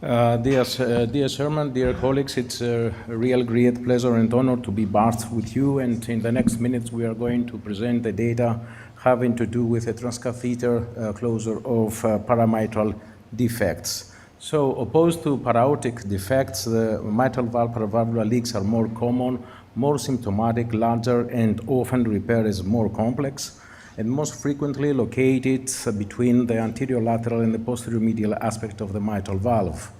Dear Chairman, dear colleagues, it's a real great pleasure and honor to be part with you, and in the next minutes we are going to present the data having to do with the transcatheter closure of paramitral defects. So, opposed to para-aortic defects, the mitral valve paravalvular leaks are more common, more symptomatic, larger, and often repair is more complex, and most frequently located between the anterior lateral and the posterior medial aspect of the mitral valve.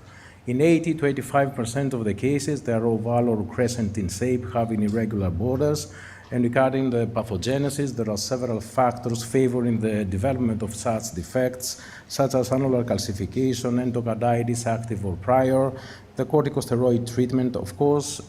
In 80 to 85% of the cases, they are oval or crescent in shape, having irregular borders. And regarding the pathogenesis, there are several factors favoring the development of such defects, such as annular calcification, endocarditis, active or prior, the corticosteroid treatment, of course,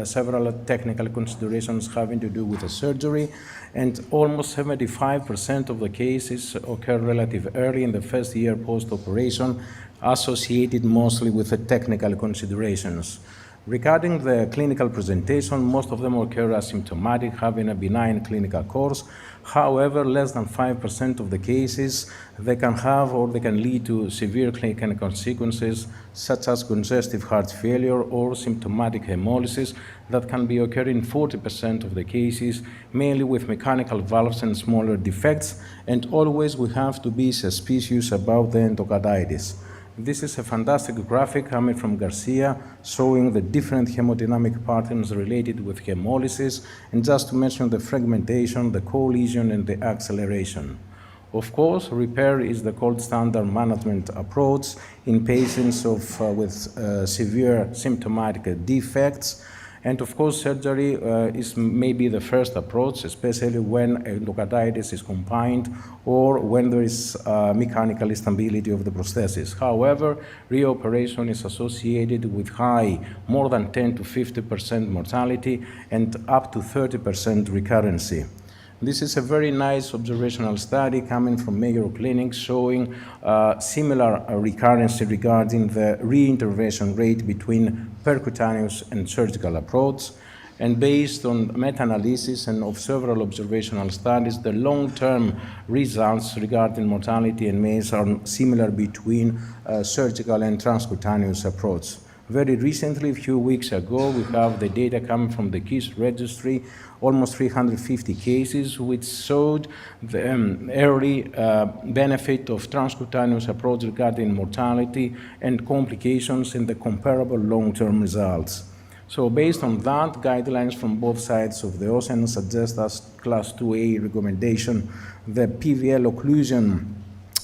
several technical considerations having to do with the surgery, and almost 75% of the cases occur relatively early in the first year post-operation, associated mostly with the technical considerations. Regarding the clinical presentation, most of them occur asymptomatic, having a benign clinical course. However, less than 5% of the cases, they can have or they can lead to severe clinical consequences, such as congestive heart failure or symptomatic hemolysis that can be occurring in 40% of the cases, mainly with mechanical valves and smaller defects, and always we have to be suspicious about the endocarditis. This is a fantastic graphic coming from Garcia showing the different hemodynamic patterns related with hemolysis, and just to mention the fragmentation, the cohesion, and the acceleration. Of course, repair is the gold standard management approach in patients with severe symptomatic defects. And of course, surgery is maybe the first approach, especially when endocarditis is combined or when there is mechanical instability of the prosthesis. However, reoperation is associated with high, more than 10 to 50% mortality and up to 30% recurrency. This is a very nice observational study coming from Mayo Clinic showing similar recurrency regarding the reintervention rate between percutaneous and surgical approach. And based on meta-analysis and of several observational studies, the long-term results regarding mortality and MACE are similar between surgical and transcutaneous approach. Very recently, a few weeks ago, we have the data coming from the KISS registry, almost 350 cases, which showed the early benefit of transcutaneous approach regarding mortality and complications in the comparable long-term results. So based on that, guidelines from both sides of the ocean suggest as Class 2A recommendation the PVL occlusion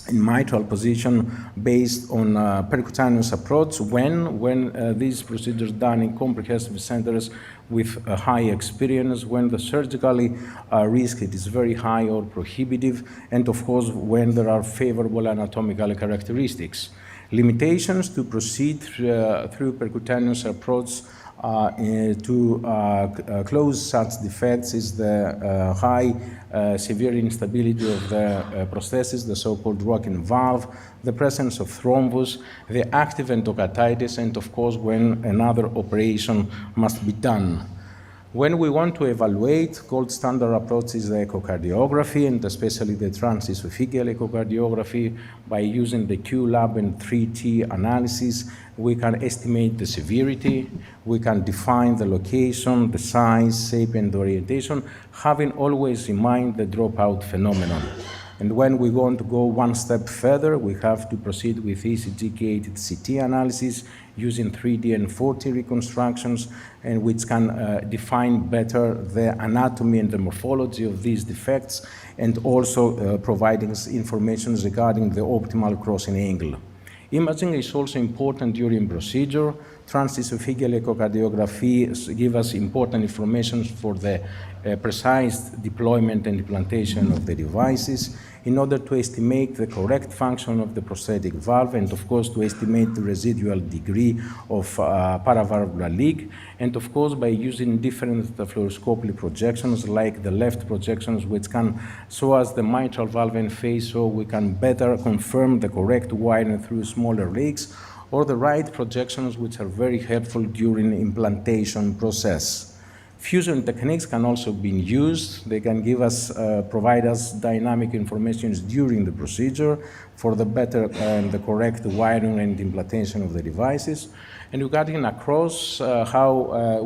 in mitral position based on percutaneous approach when these procedures done in comprehensive centers with a high experience, when the surgically risk it is very high or prohibitive, and of course when there are favorable anatomical characteristics. Limitations to proceed through percutaneous approach to close such defects is the high severe instability of the prosthesis, the so-called rocking valve, the presence of thrombus, the active endocarditis, and of course when another operation must be done. When we want to evaluate, gold standard approach is the echocardiography, and especially the transesophageal echocardiography. By using the Q-lab and 3T analysis, we can estimate the severity, we can define the location, the size, shape, and orientation, having always in mind the dropout phenomenon. And when we want to go one step further, we have to proceed with ECG-gated CT analysis using 3D and 4D reconstructions, and which can define better the anatomy and the morphology of these defects, and also providing us information regarding the optimal crossing angle. Imaging is also important during procedure. Transesophageal echocardiography gives us important information for the precise deployment and implantation of the devices in order to estimate the correct function of the prosthetic valve, and of course to estimate the residual degree of paravalvular leak, and of course by using different fluoroscopic projections like the left projections, which can show us the mitral valve and phase so we can better confirm the correct widening through smaller leaks, or the right projections, which are very helpful during implantation process. Fusion techniques can also be used. They can give us, provide us dynamic information during the procedure for the better and the correct wiring and implantation of the devices. And regarding across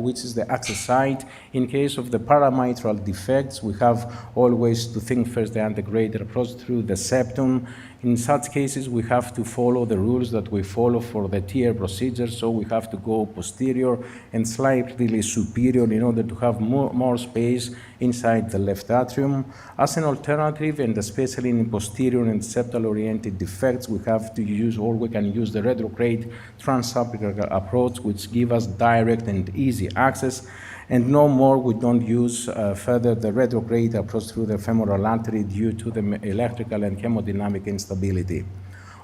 which is the access site, in case of the paramitral defects, we have always to think first the antegrader approach through the septum. In such cases, we have to follow the rules that we follow for the TR procedure, so we have to go posterior and slightly superior in order to have more space inside the left atrium. As an alternative, and especially in posterior and septal-oriented defects, we have to use, or we can use the retrograde transapical approach, which give us direct and easy access. And no more, we don't use further the retrograde approach through the femoral artery due to the electrical and hemodynamic instability.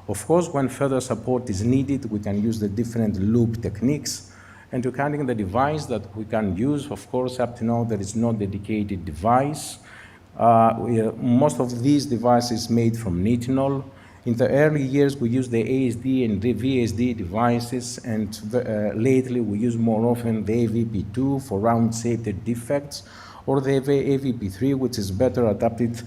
Of course, when further support is needed, we can use the different loop techniques. And regarding the device that we can use, of course, up to now, there is no dedicated device. Most of these devices made from nitinol. In the early years, we used the ASD and the VSD devices, and lately we use more often the AVP2 for round shaped defects, or the AVP3, which is better adapted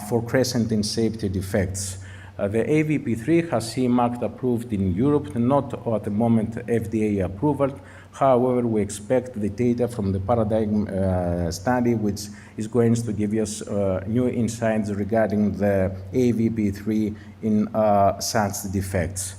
for crescent and shaped defects. The AVP3 has CE marked approved in Europe, not at the moment FDA approval. However, we expect the data from the paradigm study, which is going to give us new insights regarding the AVP3 in such defects.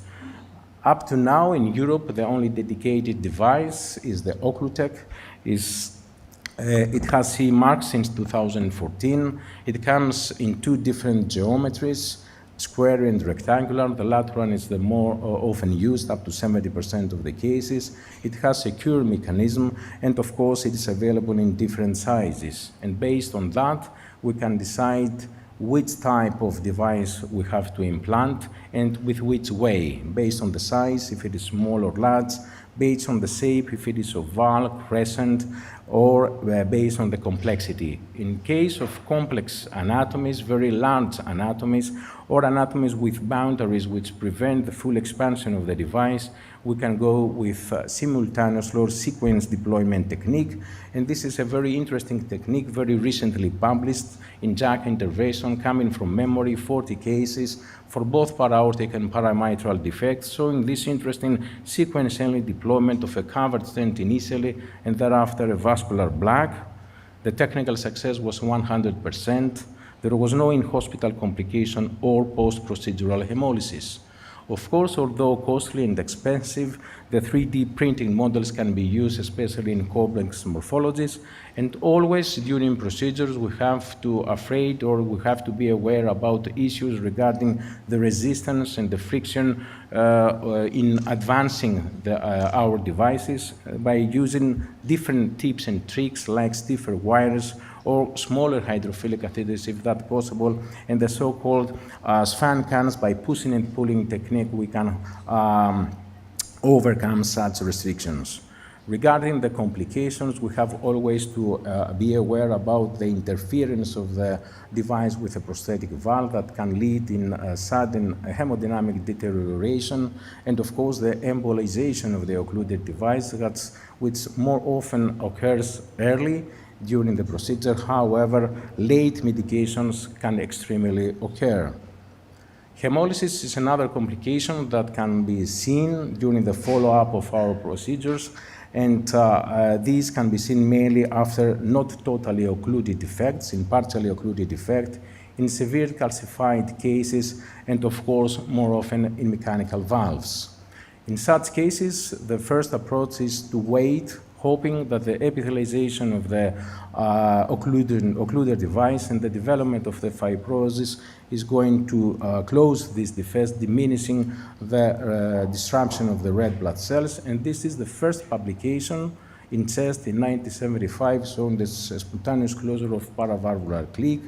Up to now in Europe, the only dedicated device is the Occlutech. It has CE mark since 2014. It comes in two different geometries, square and rectangular. The latter one is the more often used, up to 70% of the cases. It has a secure mechanism, and of course it is available in different sizes. And based on that, we can decide which type of device we have to implant and with which way, based on the size, if it is small or large, based on the shape, if it is oval, crescent, or based on the complexity. In case of complex anatomies, very large anatomies, or anatomies with boundaries which prevent the full expansion of the device, we can go with simultaneous or sequence deployment technique. And this is a very interesting technique, very recently published in JACC intervention, coming from memory, 40 cases for both para-aortic and paramitral defects, showing this interesting sequential deployment of a covered stent initially and thereafter a vascular blag. The technical success was 100%. There was no in-hospital complication or post-procedural hemolysis. Of course, although costly and expensive, the 3D printing models can be used, especially in complex morphologies, and always during procedures we have to be aware about issues regarding the resistance and the friction in advancing our devices by using different tips and tricks like stiffer wires or smaller hydrophilic catheters if that's possible, and the so-called span cans. By pushing and pulling technique, we can overcome such restrictions. Regarding the complications, we have always to be aware about the interference of the device with a prosthetic valve that can lead in sudden hemodynamic deterioration, and of course the embolization of the occluded device, which more often occurs early during the procedure. However, late medications can extremely occur. Hemolysis is another complication that can be seen during the follow-up of our procedures, and these can be seen mainly after not totally occluded defects, in partially occluded defect, in severe calcified cases, and of course more often in mechanical valves. In such cases, the first approach is to wait, hoping that the epithelialization of the occluder device and the development of the fibrosis is going to close these defects, diminishing the disruption of the red blood cells. And this is the first publication in chest in 1975 showing the spontaneous closure of paravalvular clique.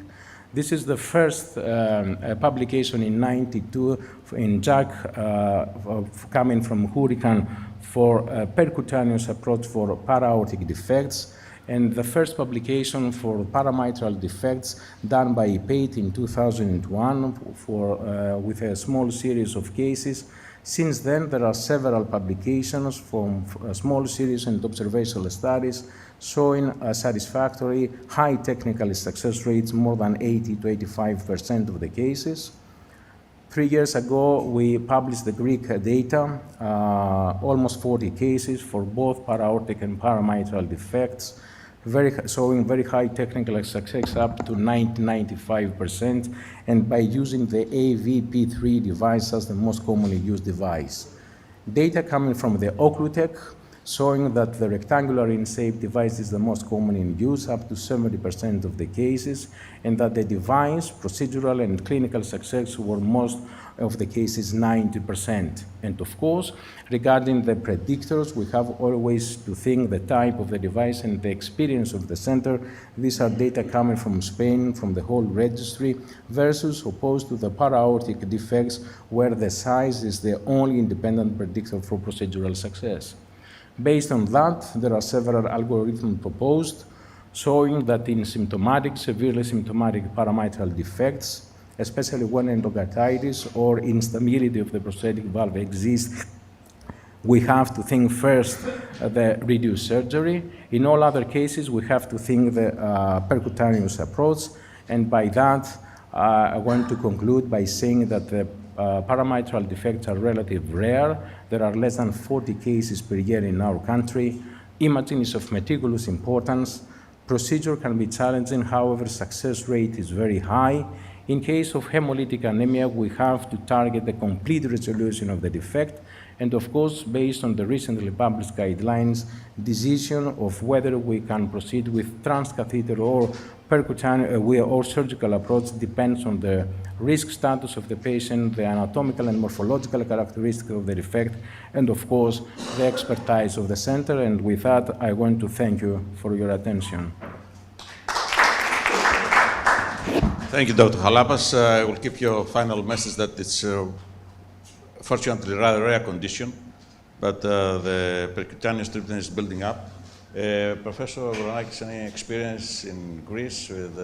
This is the first publication in 92 in JACC coming from Hurricane for a percutaneous approach for para-aortic defects, and the first publication for paramitral defects done by Pate in 2001 with a small series of cases Since then, there are several publications from a small series and observational studies showing a satisfactory high technical success rates, more than 80 to 85% of the cases. 3 years ago, we published the Greek data, almost 40 cases for both para-aortic and paramitral defects, showing very high technical success up to 90-95%, and by using the AVP3 device as the most commonly used device. Data coming from the Occlutech showing that the rectangular in-shape device is the most common in use, up to 70% of the cases, and that the device, procedural and clinical success were most of the cases 90%. And of course, regarding the predictors, we have always to think the type of the device and the experience of the center. These are data coming from Spain, from the whole registry, versus opposed to the para-aortic defects, where the size is the only independent predictor for procedural success. Based on that, there are several algorithms proposed showing that in symptomatic, severely symptomatic paramitral defects, especially when endocarditis or instability of the prosthetic valve exists, we have to think first the reduced surgery. In all other cases, we have to think the percutaneous approach, and by that, I want to conclude by saying that the paramitral defects are relatively rare. There are less than 40 cases per year in our country. Imaging is of meticulous importance. Procedure can be challenging, however, success rate is very high. In case of hemolytic anemia, we have to target the complete resolution of the defect, and of course, based on the recently published guidelines, decision of whether we can proceed with transcatheter or percutaneous or surgical approach depends on the risk status of the patient, the anatomical and morphological characteristics of the defect, and of course, the expertise of the center. And with that, I want to thank you for your attention. Thank you, Dr. Chalapas. I will give you a final message that it's fortunately a rather rare condition, but the percutaneous treatment is building up. Professor Voronikis, any experience in Greece with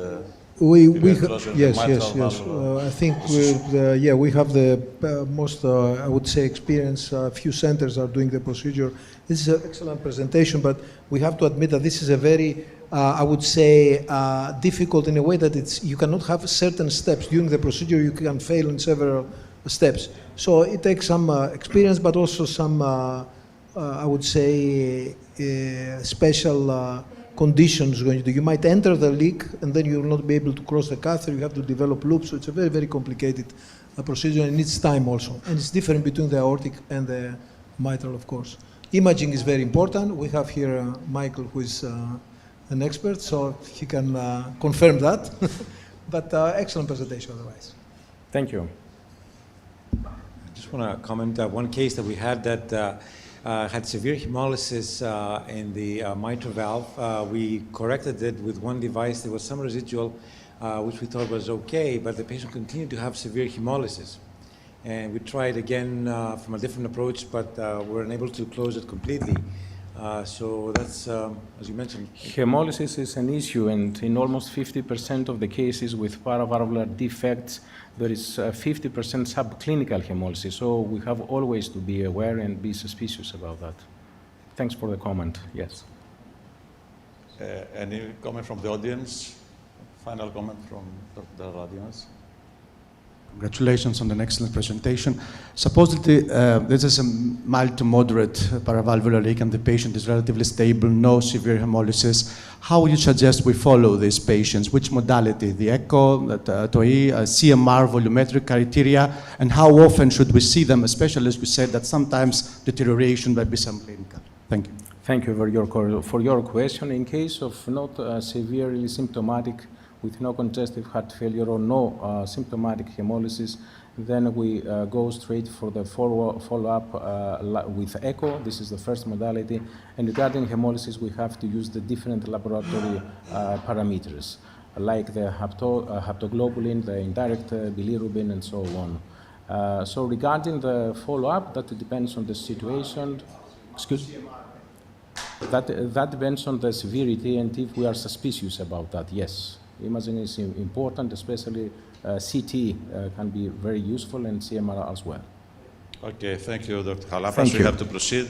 yes. I think we have the most, I would say, experience. A few centers are doing the procedure. This is an excellent presentation, but we have to admit that this is a very, I would say, difficult in a way that you cannot have certain steps. During the procedure, you can fail in several steps. So it takes some experience, but also some, I would say, special conditions going to do. You might enter the leak and then you will not be able to cross the catheter. You have to develop loops. So it's a very, very complicated procedure, and it needs time also. And it's different between the aortic and the mitral, of course. Imaging is very important. We have here Michael, who is an expert, so he can confirm that. But excellent presentation otherwise. Thank you. I just want to comment one case that we had that had severe hemolysis in the mitral valve. We corrected it with one device. There was some residual, which we thought was okay, but the patient continued to have severe hemolysis. And we tried again from a different approach, but we were unable to close it completely. So that's, as you mentioned. Hemolysis is an issue, and in almost 50% of the cases with paravalvular defects, there is 50% subclinical hemolysis. So we have always to be aware and be suspicious about that. Thanks for the comment. Yes. Any comment from the audience? Final comment from the audience? Congratulations on an excellent presentation. Supposedly, this is a mild to moderate paravalvular leak and the patient is relatively stable, no severe hemolysis. How would you suggest we follow these patients? Which modality? The echo, the TOE, CMR, volumetric criteria, and how often should we see them, especially as we said that sometimes deterioration might be subclinical? Thank you. Thank you for your question. In case of not severely symptomatic with no congestive heart failure or no symptomatic hemolysis, then we go straight for the follow-up with echo. This is the first modality. And regarding hemolysis, we have to use the different laboratory parameters, like the haptoglobulin, the indirect bilirubin, and so on. So regarding the follow-up, that depends on the situation. Excuse me? That depends on the severity and if we are suspicious about that, yes. Imaging is important, especially CT can be very useful, and CMR as well. Okay, thank you, Dr. Chalapas. Thank We you. have to proceed.